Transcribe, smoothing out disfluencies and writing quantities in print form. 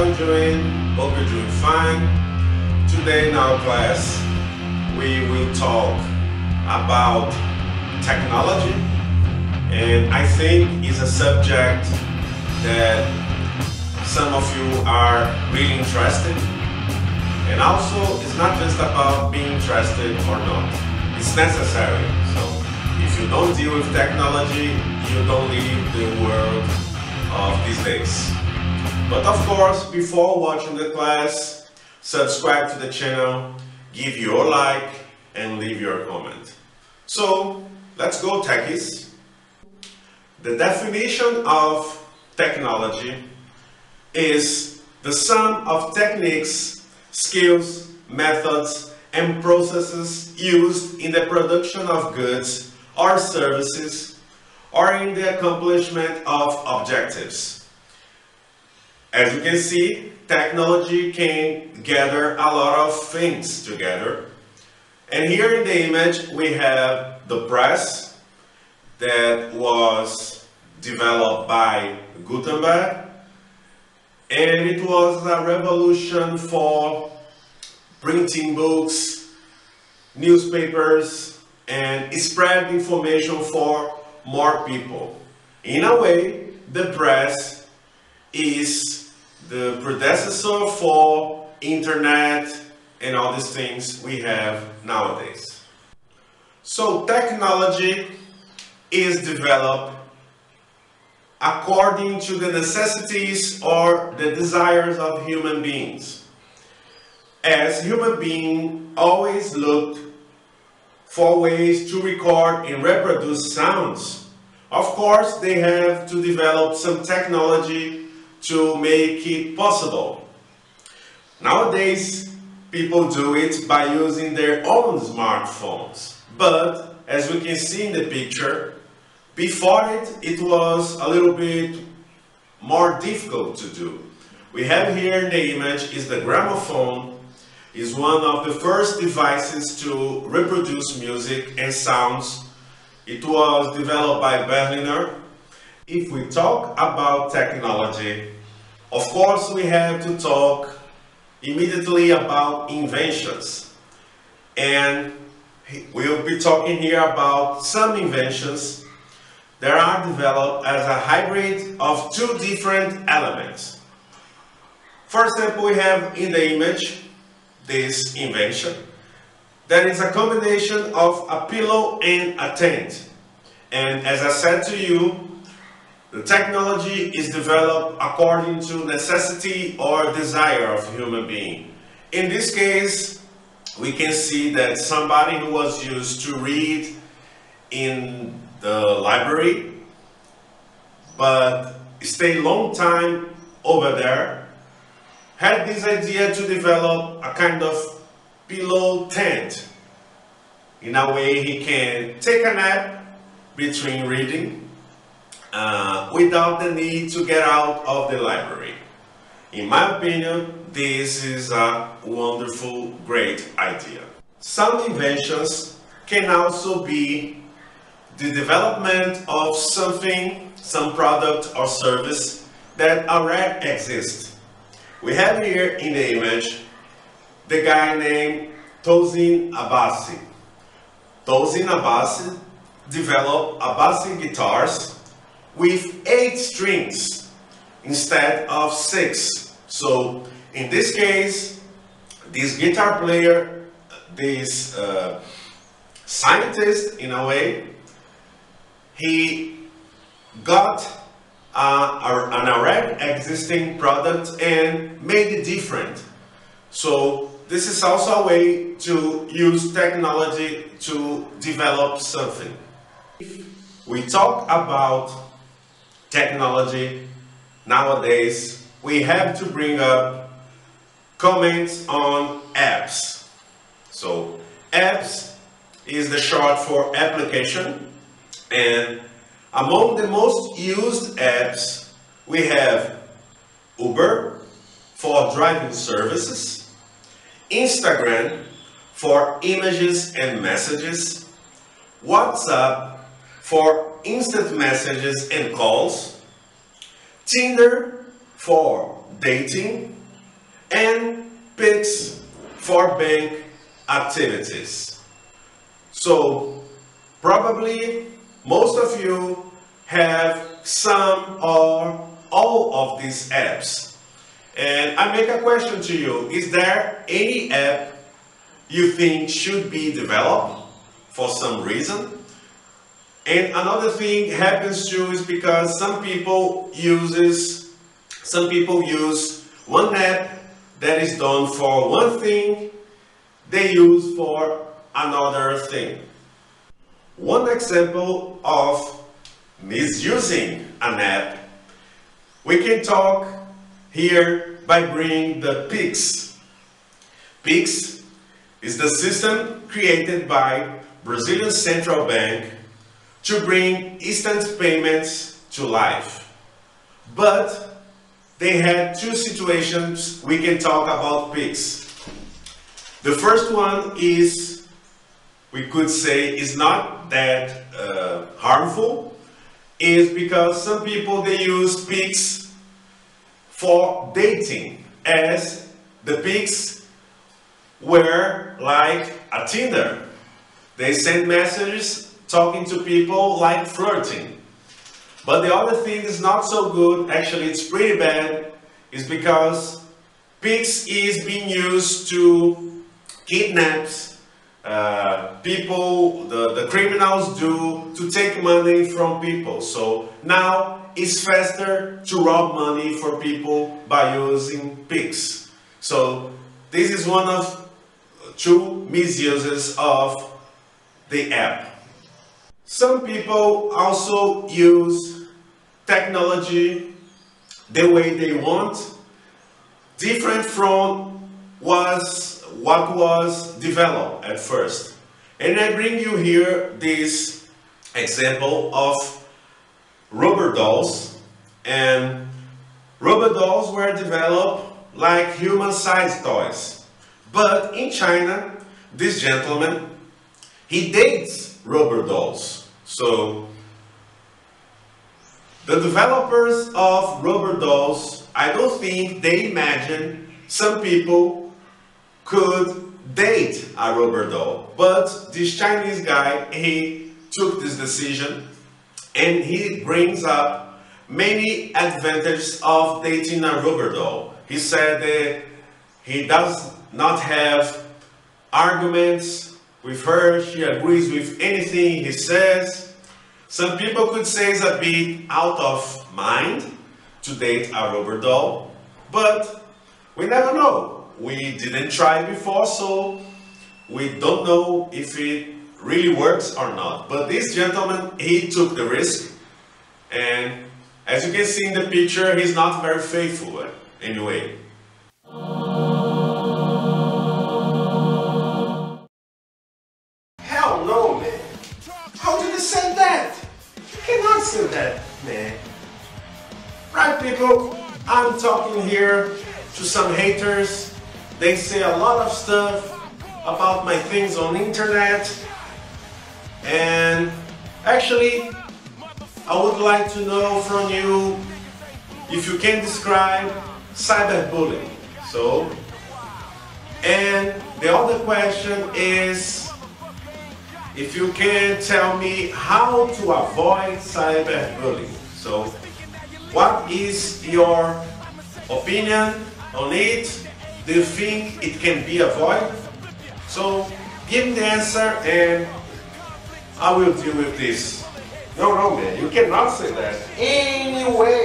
are you doing? Hope you're doing fine. Today in our class we will talk about technology, and I think it's a subject that some of you are really interested in. And also it's not just about being interested or not, it's necessary. So if you don't deal with technology, you don't live the world of these days. But of course, before watching the class, subscribe to the channel, give your like, and leave your comment. So, let's go, techies. The definition of technology is the sum of techniques, skills, methods, and processes used in the production of goods or services, or in the accomplishment of objectives. As you can see, technology can gather a lot of things together. And here in the image we have the press that was developed by Gutenberg, and it was a revolution for printing books, newspapers, and spread information for more people. In a way, the press is the predecessor for internet and all these things we have nowadays. So technology is developed according to the necessities or the desires of human beings. As human beings always looked for ways to record and reproduce sounds, of course they have to develop some technology to make it possible. Nowadays, people do it by using their own smartphones. But, as we can see in the picture, before it was a little bit more difficult to do. We have here in the image is the gramophone. Is one of the first devices to reproduce music and sounds. It was developed by Berliner. If we talk about technology, of course we have to talk immediately about inventions. And we'll be talking here about some inventions that are developed as a hybrid of two different elements. For example, we have in the image this invention that is a combination of a pillow and a tent. And as I said to you, the technology is developed according to necessity or desire of human being. In this case, we can see that somebody who was used to read in the library, but stay long time over there, had this idea to develop a kind of pillow tent. In a way he can take a nap between reading without the need to get out of the library. In my opinion, this is a wonderful, great idea. Some inventions can also be the development of something, some product or service that already exists. We have here in the image the guy named Tosin Abasi. Tosin Abasi developed Abasi guitars with 8 strings instead of 6. So in this case, this guitar player, this scientist in a way, he got an already existing product and made it different. So this is also a way to use technology to develop something. If we talk about technology nowadays, we have to bring up comments on apps. So apps is the short for application, and among the most used apps we have Uber for driving services, Instagram for images and messages, WhatsApp for instant messages and calls, Tinder for dating, and Pix for bank activities. So probably most of you have some or all of these apps. And I make a question to you: is there any app you think should be developed for some reason? And another thing happens too is because some people use one app that is done for one thing, they use for another thing. One example of misusing an app, we can talk here by bringing the Pix. Pix is the system created by Brazilian Central Bank to bring instant payments to life. But they had two situations we can talk about Pix. The first one is, we could say, is not that harmful, is because some people, they use Pix for dating, as the Pix were like a Tinder. They send messages talking to people like flirting. But the other thing is not so good, actually it's pretty bad, is because Pix is being used to kidnap people, the criminals do, to take money from people. So now it's faster to rob money for people by using Pix. So this is one of two misuses of the app. Some people also use technology the way they want, different from what was developed at first. And I bring you here this example of rubber dolls. And rubber dolls were developed like human-sized toys. But in China, this gentleman, he dates rubber dolls. So the developers of rubber dolls, I don't think they imagine some people could date a rubber doll. But this Chinese guy, he took this decision and he brings up many advantages of dating a rubber doll. He said that he does not have arguments with her, she agrees with anything he says. Some people could say it's a bit out of mind to date a rubber doll, but we never know. We didn't try before, so we don't know if it really works or not. But this gentleman, he took the risk, and as you can see in the picture, he's not very faithful anyway. Hell no, man. How did you say that? You cannot say that, man. Right, people? I'm talking here to some haters. They say a lot of stuff about my things on the internet. And actually, I would like to know from you if you can describe cyberbullying. So, and the other question is, if you can tell me how to avoid cyberbullying. So, what is your opinion on it? Do you think it can be avoided? So, give me the answer and I will deal with this. No, man, you cannot say that. Anyway.